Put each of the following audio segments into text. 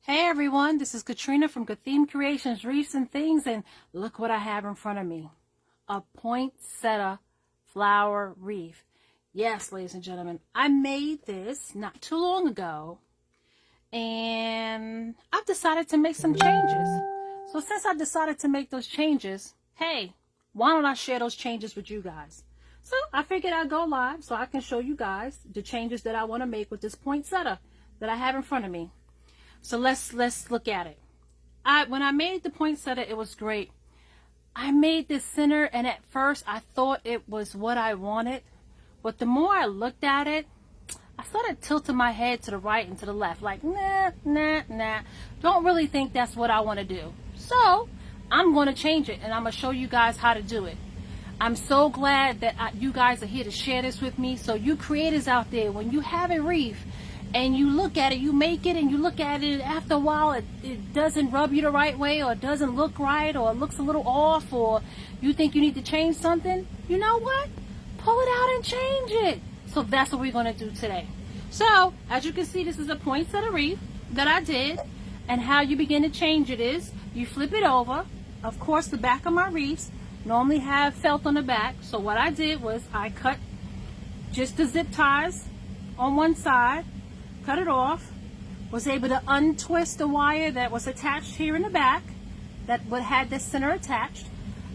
Hey everyone, this is Katrina from Good Theme Creations, Wreaths and Things, and look what I have in front of me. A poinsettia flower wreath. Yes, ladies and gentlemen, I made this not too long ago, and I've decided to make some changes. So since I decided to make those changes, hey, why don't I share those changes with you guys? So I figured I'd go live so I can show you guys the changes that I want to make with this poinsettia that I have in front of me. So let's look at it. When I made the poinsettia, it was great. I made this center, and at first I thought it was what I wanted, but the more I looked at it, I started tilting my head to the right and to the left, like nah, don't really think that's what I want to do. So I'm going to change it, and I'm going to show you guys how to do it. I'm so glad that you guys are here to share this with me. So you creators out there, when you have a wreath and you look at it, you make it, and you look at it, after a while it doesn't rub you the right way, or it doesn't look right, or it looks a little off, or you think you need to change something, you know what? Pull it out and change it. So that's what we're going to do today. So as you can see, this is a poinsettia wreath that I did, and how you begin to change it is you flip it over. Of course, the back of my wreaths normally have felt on the back, so what I did was I cut just the zip ties on one side, cut it off, was able to untwist the wire that was attached here in the back that had the center attached.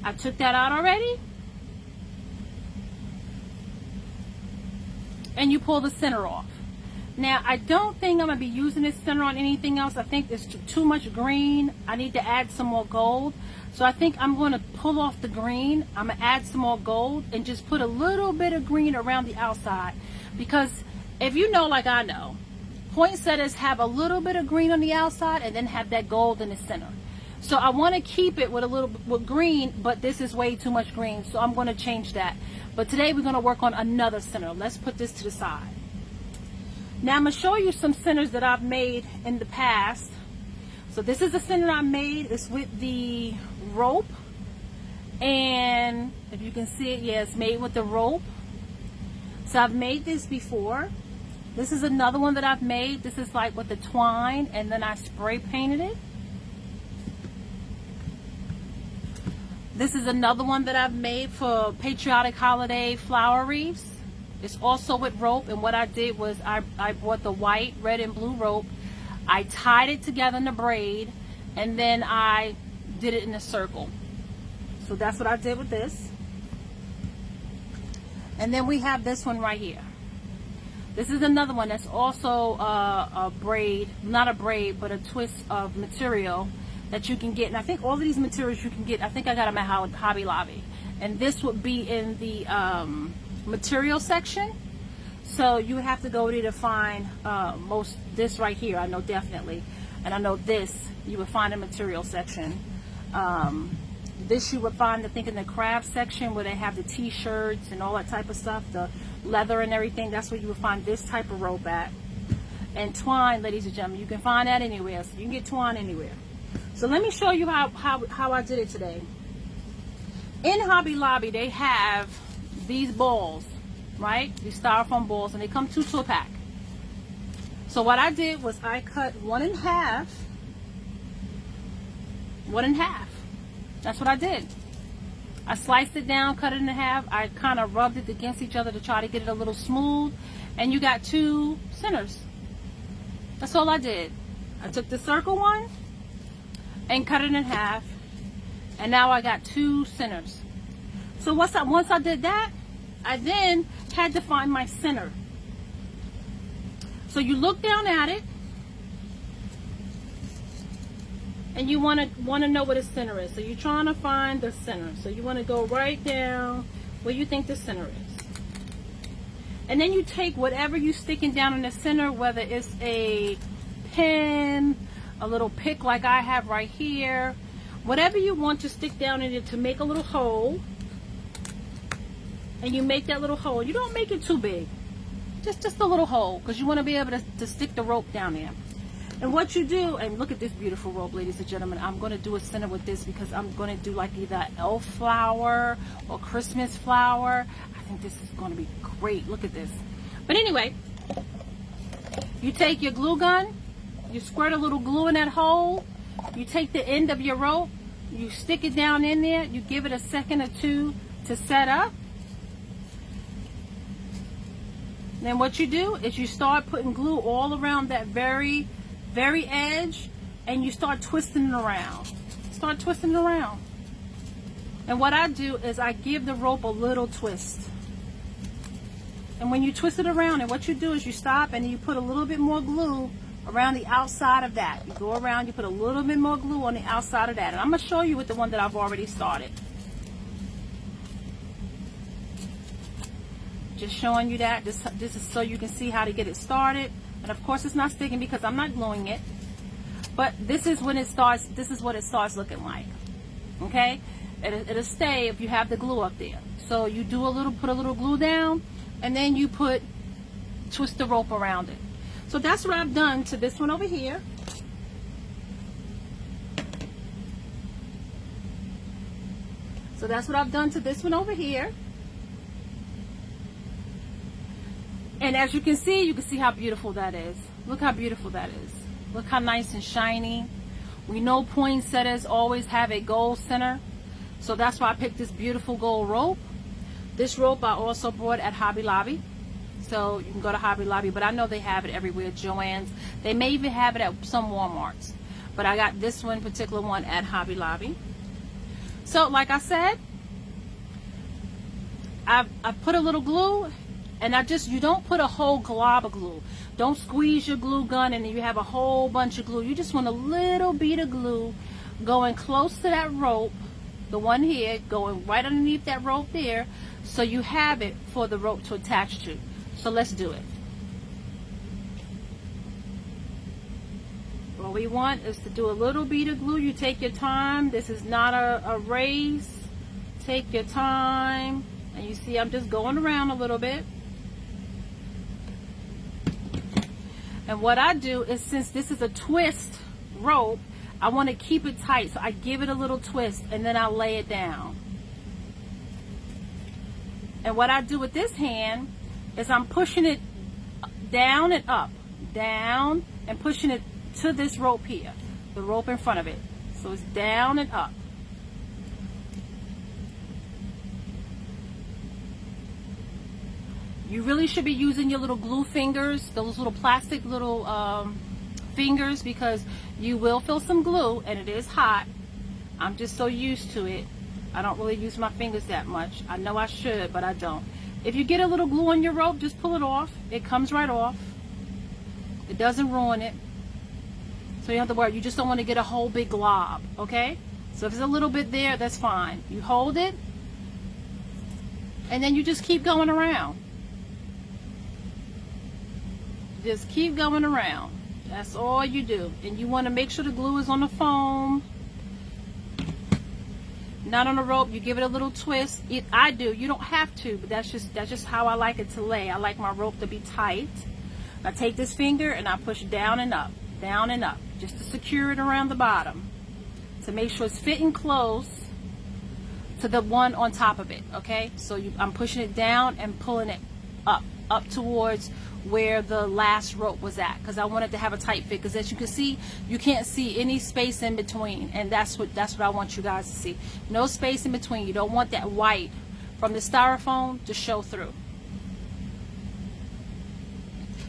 I took that out already, and you pull the center off. Now I don't think I'm going to be using this center on anything else. I think there's too much green. I need to add some more gold, so I think I'm going to pull off the green. I'm going to add some more gold and just put a little bit of green around the outside, because if you know, like I know, poinsettias have a little bit of green on the outside and then have that gold in the center. So I want to keep it with a little with green, but this is way too much green, so I'm going to change that. But today we're going to work on another center. Let's put this to the side. Now I'm going to show you some centers that I've made in the past. So this is the center I made. It's with the rope, and if you can see it, yeah, it's made with the rope. So I've made this before. This is another one that I've made. This is like with the twine, and then I spray painted it. This is another one that I've made for patriotic holiday flower wreaths. It's also with rope, and what I did was I bought the white, red, and blue rope. I tied it together in a braid, and then I did it in a circle. So that's what I did with this. And then we have this one right here. This is another one that's also a braid, not a braid, but a twist of material that you can get. And I think all of these materials you can get, I think I got them at Hobby Lobby. And this would be in the material section. So you would have to go there to find this right here, I know definitely. And I know this, you would find a material section. This you would find, I think, in the craft section where they have the t-shirts and all that type of stuff, the leather and everything. That's where you would find this type of rope at. And twine, ladies and gentlemen, you can find that anywhere. So you can get twine anywhere. So let me show you how I did it today. In Hobby Lobby, they have these balls, right? These styrofoam balls, and they come 2 to a pack. So what I did was I cut 1 in half. 1 in half. That's what I did. I sliced it down, cut it in half. I kind of rubbed it against each other to try to get it a little smooth. And you got 2 centers. That's all I did. I took the circle one and cut it in half. And now I got 2 centers. So once I did that, I then had to find my center. So you look down at it, and you want to know what the center is. So you're trying to find the center. So you want to go right down where you think the center is. And then you take whatever you're sticking down in the center, whether it's a pin, a little pick like I have right here, whatever you want to stick down in it to make a little hole. And you make that little hole. You don't make it too big. Just a little hole, because you want to be able to stick the rope down there. And what you do, and look at this beautiful rope, ladies and gentlemen. I'm going to do a center with this because I'm going to do like either elf flower or Christmas flower. I think this is going to be great. Look at this. But anyway, you take your glue gun you squirt a little glue in that hole. You take the end of your rope, you stick it down in there, you give it a second or two to set up. Then what you do is you start putting glue all around that very edge, and you start twisting it around. Start twisting it around. And what I do is I give the rope a little twist. And when you twist it around, and what you do is you stop and you put a little bit more glue around the outside of that. You go around, you put a little bit more glue on the outside of that. And I'm going to show you with the one that I've already started. Just showing you that. This is so you can see how to get it started. And of course it's not sticking because I'm not gluing it. But this is when it starts, this is what it starts looking like. Okay? It'll stay if you have the glue up there. So you do put a little glue down, and then you twist the rope around it. So that's what I've done to this one over here. So that's what I've done to this one over here. And as you can see how beautiful that is. Look how beautiful that is. Look how nice and shiny. We know poinsettias always have a gold center. So that's why I picked this beautiful gold rope. This rope I also bought at Hobby Lobby. So you can go to Hobby Lobby, but I know they have it everywhere. Joann's. They may even have it at some Walmarts. But I got this one particular one at Hobby Lobby. So like I said, I put a little glue. And you don't put a whole glob of glue. Don't squeeze your glue gun and you have a whole bunch of glue. You just want a little bit of glue going close to that rope, the one here, going right underneath that rope there, so you have it for the rope to attach to. So let's do it. What we want is to do a little bit of glue. You take your time. This is not a race. Take your time. And you see I'm just going around a little bit. And what I do is, since this is a twist rope, I want to keep it tight. So I give it a little twist and then I lay it down. And what I do with this hand is I'm pushing it down and up. Down and pushing it to this rope here. The rope in front of it. So it's down and up. You really should be using your little glue fingers, those little plastic little fingers, because you will feel some glue and it is hot. I'm just so used to it. I don't really use my fingers that much. I know I should, but I don't. If you get a little glue on your rope, just pull it off. It comes right off. It doesn't ruin it. So you don't have to worry. You just don't want to get a whole big glob, okay? So if there's a little bit there, that's fine. You hold it, and then you just keep going around. Just keep going around. That's all you do. And you want to make sure the glue is on the foam, not on the rope. You give it a little twist. I do. You don't have to, but that's just how I like it to lay. I like my rope to be tight. I take this finger and I push down and up, just to secure it around the bottom, to make sure it's fitting close to the one on top of it. Okay, so I'm pushing it down and pulling it up towards where the last rope was at, because I wanted to have a tight fit, because as you can see, you can't see any space in between, and that's what I want you guys to see. No space in between. You don't want that white from the styrofoam to show through.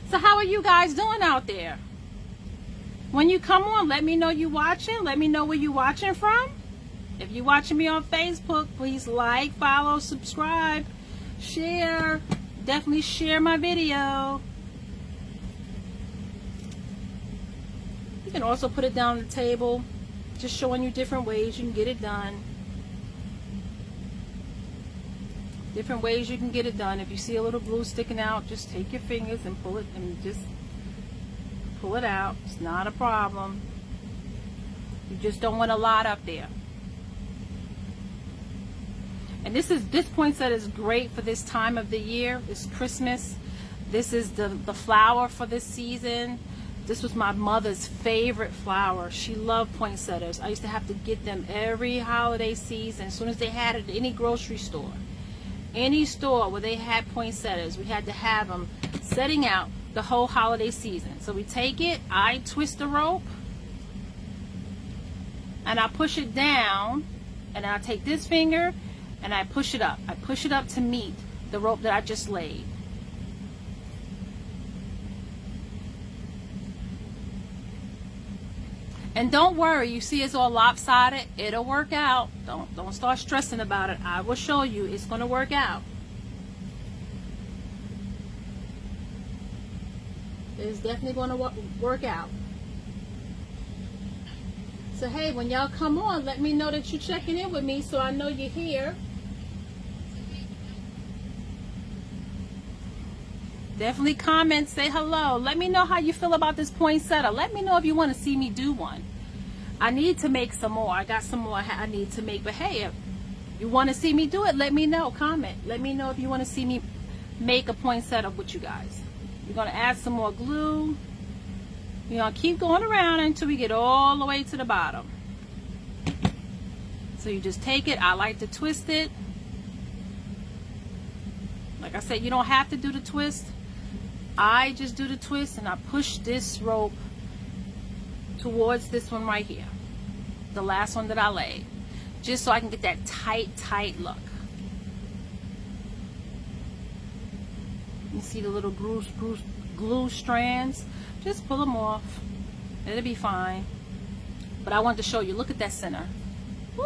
So how are you guys doing out there? When you come on, let me know you watching. Let me know where you watching from. If you're watching me on Facebook, please like, follow, subscribe, share. Definitely share my video. You can also put it down on the table, just showing you different ways you can get it done. Different ways you can get it done. If you see a little glue sticking out, just take your fingers and pull it, and just pull it out. It's not a problem. You just don't want a lot up there. And this poinsettia is great for this time of the year. It's Christmas. This is the flower for this season. This was my mother's favorite flower. She loved poinsettias. I used to have to get them every holiday season. As soon as they had it at any grocery store, any store where they had poinsettias, we had to have them setting out the whole holiday season. So we take it, I twist the rope, and I push it down, and I take this finger and I push it up. I push it up to meet the rope that I just laid. And don't worry, you see it's all lopsided. It'll work out. Don't start stressing about it. I will show you it's going to work out. It's definitely going to work out. So hey, when y'all come on, let me know that you're checking in with me so I know you're here. Definitely comment, say hello. Let me know how you feel about this poinsettia. Let me know if you want to see me do one. I need to make some more. I got some more I need to make. But hey, if you want to see me do it, let me know. Comment. Let me know if you want to see me make a poinsettia with you guys. We're going to add some more glue. We're going to keep going around until we get all the way to the bottom. So you just take it. I like to twist it. Like I said, you don't have to do the twist. I just do the twist and I push this rope towards this one right here, the last one that I laid, just so I can get that tight look. You see the little glue strands, just pull them off, it'll be fine. But I wanted to show you, look at that center. Woo!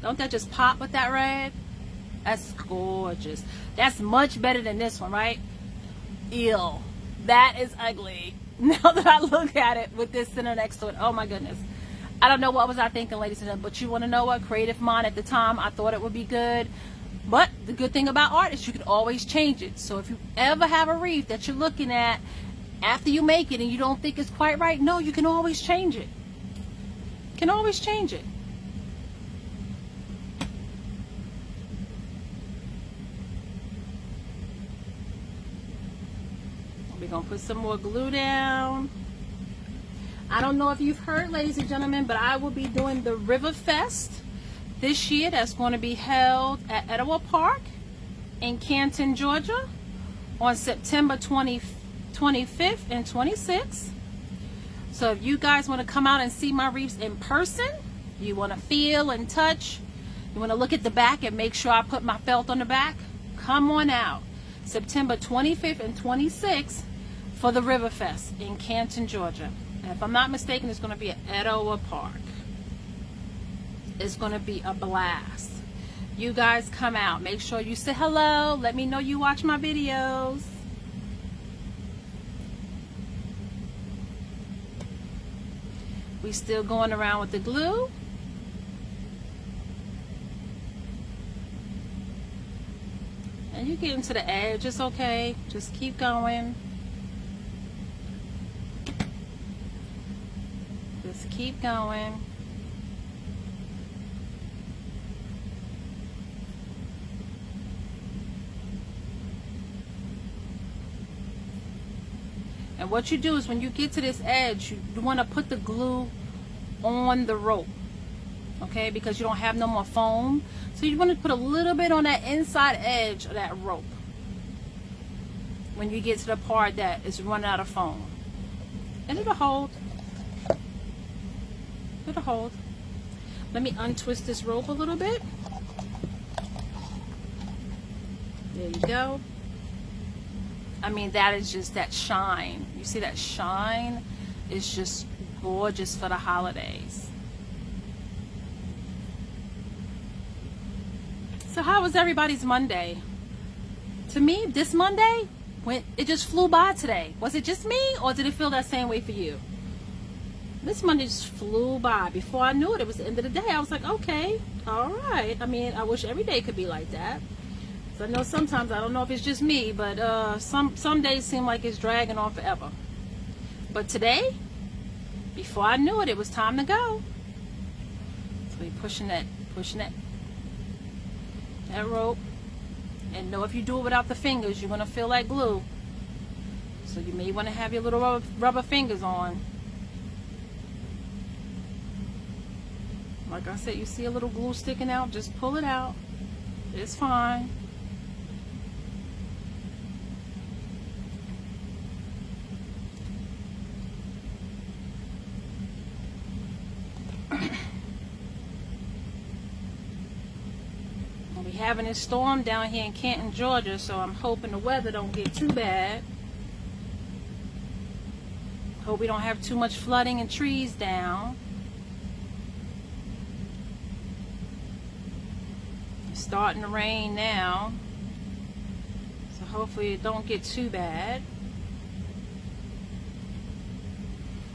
Don't that just pop with that red? That's gorgeous. That's much better than this one, right? Ew, that is ugly. Now that I look at it with this center next to it, oh my goodness. I don't know what was I thinking, ladies and gentlemen, but you want to know what? Creative mind at the time, I thought it would be good. But the good thing about art is you can always change it. So if you ever have a wreath that you're looking at after you make it and you don't think it's quite right, no, you can always change it. You can always change it. We're going to put some more glue down. I don't know if you've heard, ladies and gentlemen, but I will be doing the River Fest this year. That's going to be held at Etowah Park in Canton, Georgia on September 25th and 26th. So if you guys want to come out and see my wreaths in person, you want to feel and touch, you want to look at the back and make sure I put my felt on the back, come on out. September 25th and 26th for the River Fest in Canton, Georgia. And if I'm not mistaken, it's going to be at Etowah Park. It's going to be a blast. You guys come out. Make sure you say hello. Let me know you watch my videos. We still going around with the glue. And you get into the edge, it's okay. Just keep going. Just keep going. And what you do is when you get to this edge, you want to put the glue on the rope. Okay, because you don't have no more foam, so you want to put a little bit on that inside edge of that rope when you get to the part that is running out of foam, and it'll hold. It'll hold. Let me untwist this rope a little bit. There you go. I mean, that is just that shine. You see that shine? It's just gorgeous for the holidays. So how was everybody's Monday? To me, this Monday, it just flew by today. Was it just me, or did it feel that same way for you? This Monday just flew by. Before I knew it, it was the end of the day. I was like, okay, all right. I mean, I wish every day could be like that. So I know sometimes, I don't know if it's just me, but some days seem like it's dragging on forever. But today, before I knew it, it was time to go. So we're pushing that rope. And know if you do it without the fingers, you're going to feel like glue. So you may want to have your little rubber fingers on. Like I said, you see a little glue sticking out, just pull it out. It's fine. having this storm down here in Canton, Georgia, so I'm hoping the weather don't get too bad. Hope we don't have too much flooding and trees down. It's starting to rain now, so hopefully it don't get too bad.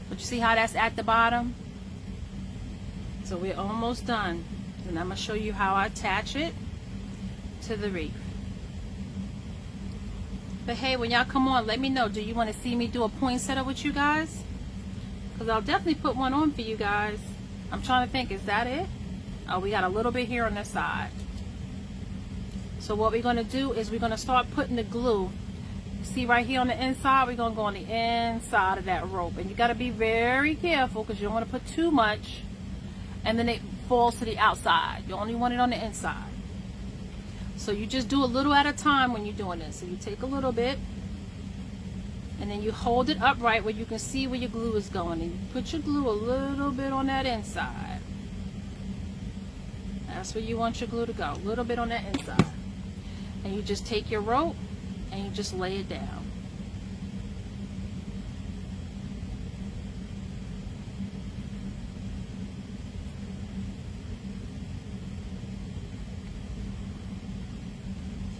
But you see how that's at the bottom? So we're almost done. And I'm going to show you how I attach it to the wreath. But hey, when y'all come on, let me know. Do you want to see me do a poinsettia with you guys? Because I'll definitely put one on for you guys. I'm trying to think, is that it? Oh, we got a little bit here on this side. So what we're going to do is we're going to start putting the glue. See right here on the inside, we're going to go on the inside of that rope. And you got to be very careful because you don't want to put too much and then it falls to the outside. You only want it on the inside. So you just do a little at a time when you're doing this. So you take a little bit and then you hold it upright where you can see where your glue is going. And you put your glue a little bit on that inside. That's where you want your glue to go. A little bit on that inside. And you just take your rope and you just lay it down.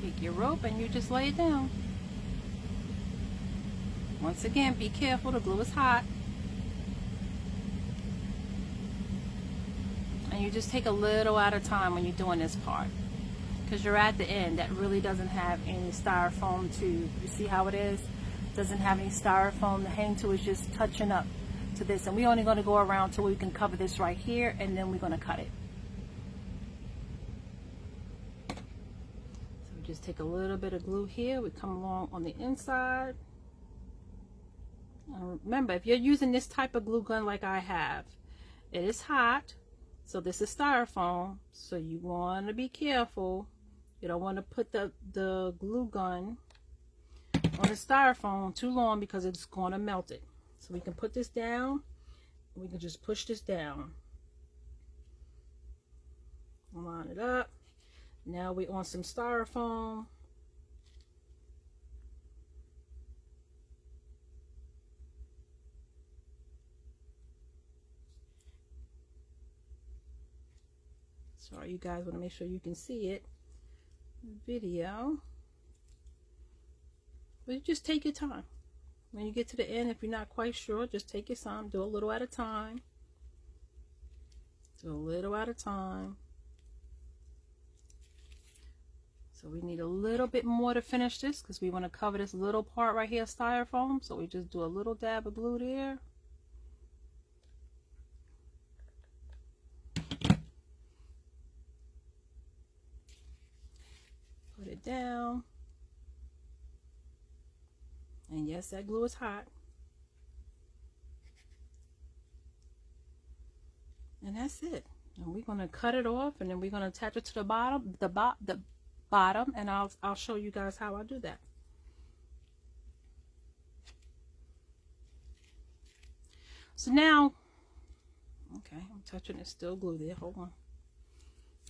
Take your rope and you just lay it down. Once again, be careful, the glue is hot. And you just take a little at a time when you're doing this part. Because you're at the end, that really doesn't have any styrofoam to, you see how it is? Doesn't have any styrofoam to hang to, it's just touching up to this. And we're only going to go around till we can cover this right here, and then we're going to cut it. So we just take a little bit of glue here, we come along on the inside. Remember, if you're using this type of glue gun like I have, it is hot. So this is styrofoam, so you want to be careful. You don't want to put the glue gun on the styrofoam too long because it's going to melt it. So we can put this down, and we can just push this down. Line it up. Now we're on some styrofoam. Sorry, you guys, want to make sure you can see it. Video. But you just take your time. When you get to the end, if you're not quite sure, just take your time. Do a little at a time. Do a little at a time. So we need a little bit more to finish this because we want to cover this little part right here, styrofoam. So we just do a little dab of glue there. Put it down. And yes, that glue is hot. And that's it. And we're going to cut it off, and then we're going to attach it to the bottom, bottom, and I'll show you guys how I do that. So now, okay, I'm touching it, still glue there. Hold on.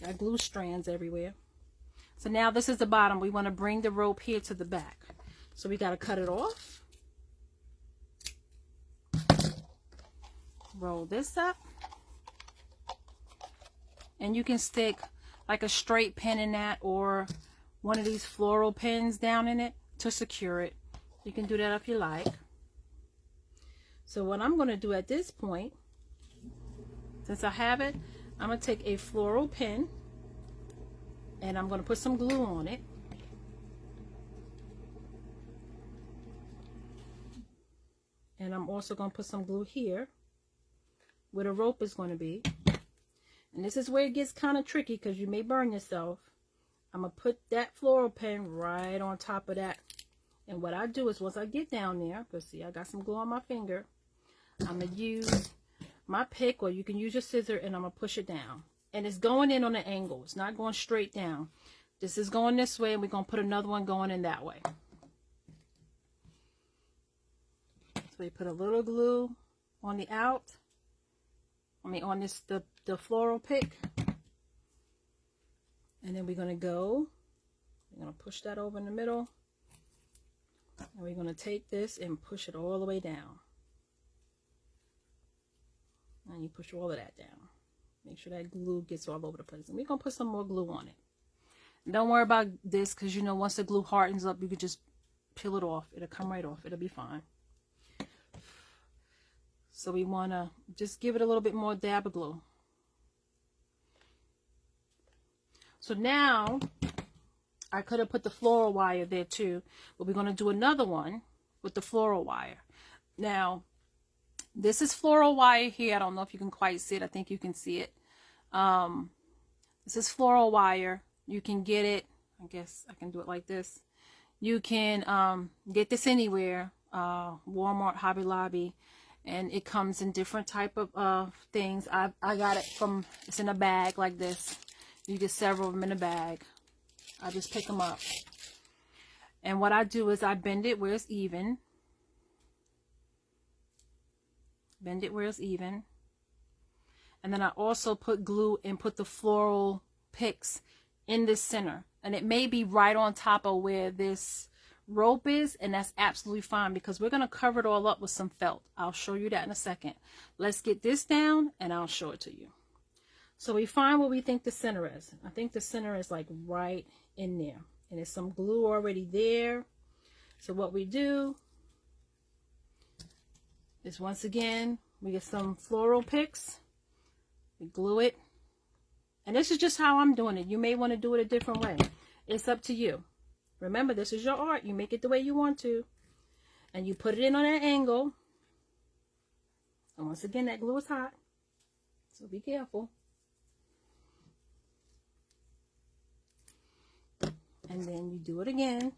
Got glue strands everywhere. So now this is the bottom. We want to bring the rope here to the back. So we got to cut it off. Roll this up. And you can stick like a straight pin in that or one of these floral pins down in it to secure it. You can do that if you like. So what I'm going to do at this point, since I have it, I'm going to take a floral pin and I'm going to put some glue on it. And I'm also going to put some glue here where the rope is going to be. And this is where it gets kind of tricky because you may burn yourself. I'm going to put that floral pin right on top of that. And what I do is once I get down there, because see, I got some glue on my finger, I'm going to use my pick, or you can use your scissor, and I'm going to push it down. And it's going in on an angle. It's not going straight down. This is going this way, and we're going to put another one going in that way. So we put a little glue on the out. I mean, on this the floral pick. And then we're going to push that over in the middle. And we're going to take this and push it all the way down. And you push all of that down. Make sure that glue gets all over the place. And we're going to put some more glue on it. And don't worry about this, because you know once the glue hardens up, you can just peel it off. It'll come right off. It'll be fine. So we want to just give it a little bit more dab of glue. So now, I could have put the floral wire there too, but we're going to do another one with the floral wire. Now, this is floral wire here. I don't know if you can quite see it. I think you can see it. This is floral wire. You can get it. I guess I can do it like this. You can get this anywhere. Walmart, Hobby Lobby. And it comes in different type of things. I got it from, it's in a bag like this. You get several of them in a bag. I just pick them up. And what I do is I bend it where it's even. Bend it where it's even. And then I also put glue and put the floral picks in the center. And it may be right on top of where this rope is, and that's absolutely fine because we're going to cover it all up with some felt. I'll show you that in a second. Let's get this down and I'll show it to you. So we find what we think the center is. I think the center is like right in there, and there's some glue already there. So what we do is, once again, we get some floral picks, we glue it, and this is just how I'm doing it. You may want to do it a different way. It's up to you. Remember, this is your art. You make it the way you want to, and you put it in on that angle. And once again, that glue is hot, so be careful. And then you do it again.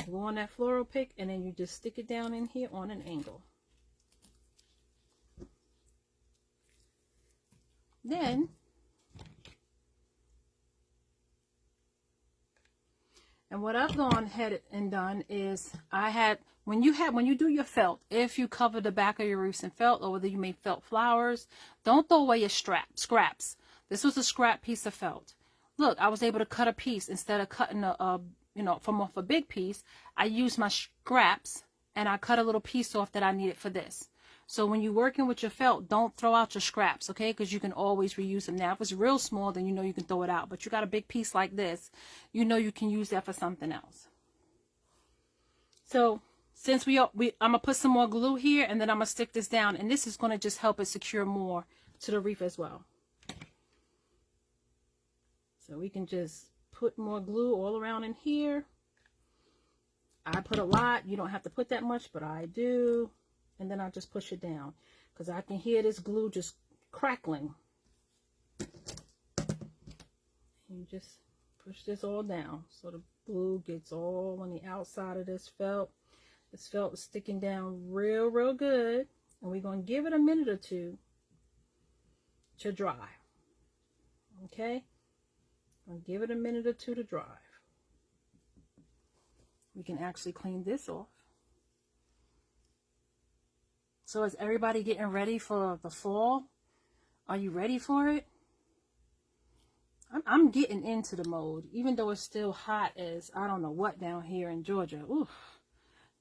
Glue on that floral pick, and then you just stick it down in here on an angle. Then and what I've gone ahead and done is when you do your felt, if you cover the back of your wreaths in felt, or whether you make felt flowers, don't throw away your scraps. This was a scrap piece of felt. Look, I was able to cut a piece instead of cutting from off a big piece. I used my scraps and I cut a little piece off that I needed for this. So when you're working with your felt, don't throw out your scraps, okay? Because you can always reuse them. Now, if it's real small, then you know you can throw it out. But you got a big piece like this, you know you can use that for something else. So since I'm going to put some more glue here, and then I'm going to stick this down. And this is going to just help it secure more to the wreath as well. So we can just put more glue all around in here. I put a lot. You don't have to put that much, but I do. And then I'll just push it down because I can hear this glue just crackling. You just push this all down so the glue gets all on the outside of this felt. This felt is sticking down real good. And we're going to give it a minute or two to dry. Okay? I'll give it a minute or two to dry. We can actually clean this off. So is everybody getting ready for the fall? Are you ready for it? I'm getting into the mode, even though it's still hot as I don't know what down here in Georgia. Oof,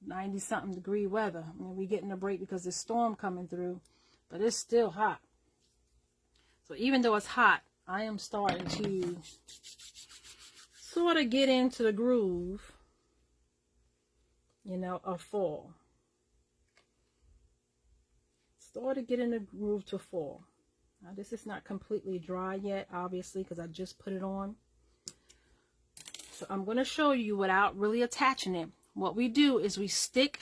90-something degree weather. I mean, we're getting a break because there's storm coming through, but it's still hot. So even though it's hot, I am starting to sort of get into the groove, of fall. Start to get in the groove to fall. Now, this is not completely dry yet, obviously, because I just put it on. So I'm going to show you without really attaching it. What we do is we stick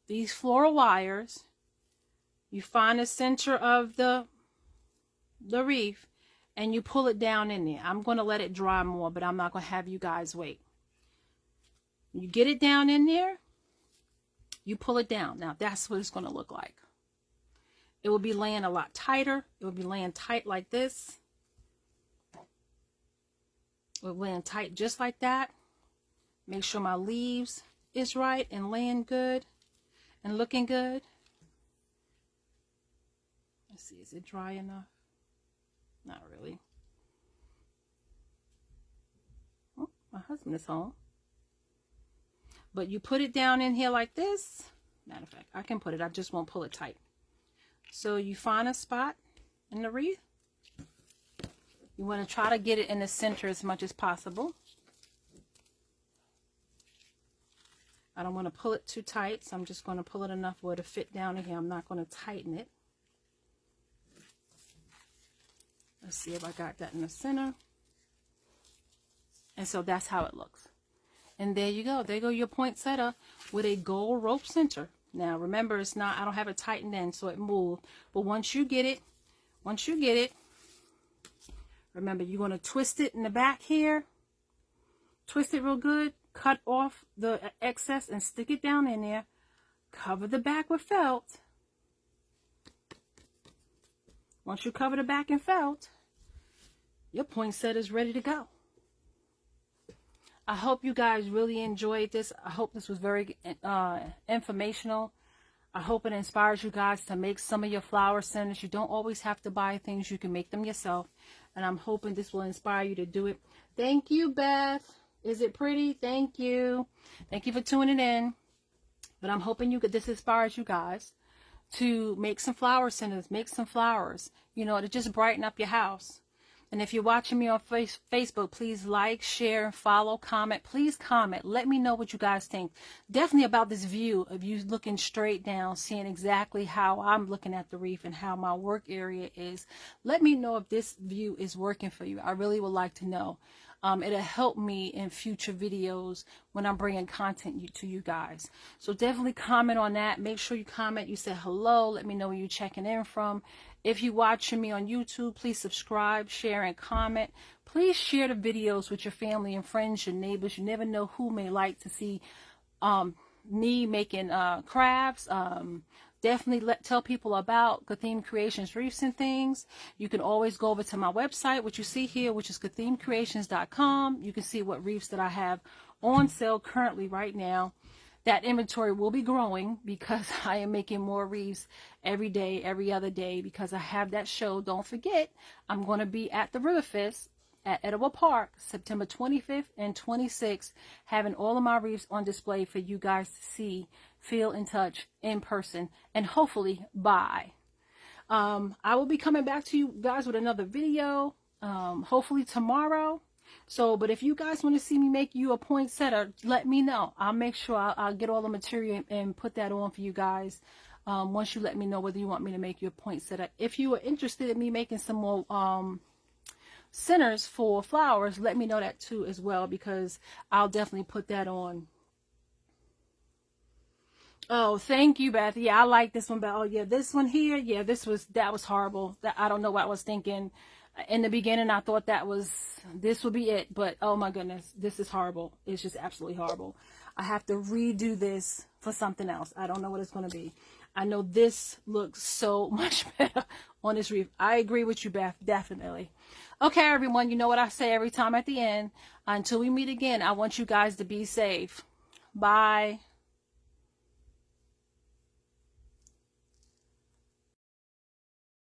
these floral wires. You find the center of the wreath, and you pull it down in there. I'm going to let it dry more, but I'm not going to have you guys wait. You get it down in there, you pull it down. Now, that's what it's going to look like. It will be laying a lot tighter. It will be laying tight like this. We're laying tight just like that. Make sure my leaves is right and laying good and looking good. Let's see, is it dry enough? Not really. Oh, my husband is home. But you put it down in here like this. Matter of fact, I can put it, I just won't pull it tight. So you find a spot in the wreath. You want to try to get it in the center as much as possible. I don't want to pull it too tight, so I'm just going to pull it enough where to fit down in here. I'm not going to tighten it. Let's see if I got that in the center. And so that's how it looks. And there you go. There go your poinsettia with a gold rope center. Now remember, it's not, I don't have it tightened in, so it moved. But once you get it, remember, you're going to twist it in the back here. Twist it real good. Cut off the excess and stick it down in there. Cover the back with felt. Once you cover the back in felt, your poinsettia is ready to go. I hope you guys really enjoyed this. I hope this was very informational. I hope it inspires you guys to make some of your flower centers. You don't always have to buy things. You can make them yourself. And I'm hoping this will inspire you to do it. Thank you, Beth. Is it pretty? Thank you. Thank you for tuning in. But I'm hoping this inspires you guys to make some flower centers, make some flowers, you know, to just brighten up your house. And if you're watching me on Facebook, please like, share, follow, comment. Please comment. Let me know what you guys think. Definitely about this view of you looking straight down, seeing exactly how I'm looking at the reef and how my work area is. Let me know if this view is working for you. I really would like to know. It'll help me in future videos when I'm bringing content to you guys. So definitely comment on that. Make sure you comment. You say hello. Let me know where you're checking in from. If you're watching me on YouTube, please subscribe, share, and comment. Please share the videos with your family and friends, your neighbors. You never know who may like to see me making crafts. Definitely tell people about Gatheme Creations Reefs and things. You can always go over to my website, which you see here, which is gathemecreations.com. You can see what reefs that I have on sale currently right now. That inventory will be growing because I am making more reefs every day, every other day, because I have that show. Don't forget, I'm going to be at the River Fest at Edible Park, September 25th and 26th, having all of my reefs on display for you guys to see, feel, and touch in person, and hopefully buy. I will be coming back to you guys with another video, hopefully tomorrow. So, but if you guys want to see me make you a poinsettia, let me know. I'll make sure I'll get all the material and put that on for you guys. Once you let me know whether you want me to make you a poinsettia. If you are interested in me making some more centers for flowers, let me know that too as well, because I'll definitely put that on. Oh, thank you, Beth. Yeah, I like this one, but oh yeah, this one here, yeah, that was horrible. I don't know what I was thinking. In the beginning, I thought this would be it, but oh my goodness, this is horrible. It's just absolutely horrible. I have to redo this for something else. I don't know what it's going to be. I know this looks so much better on this reef. I agree with you, Beth, definitely. Okay, everyone, you know what I say every time at the end. Until we meet again, I want you guys to be safe. Bye.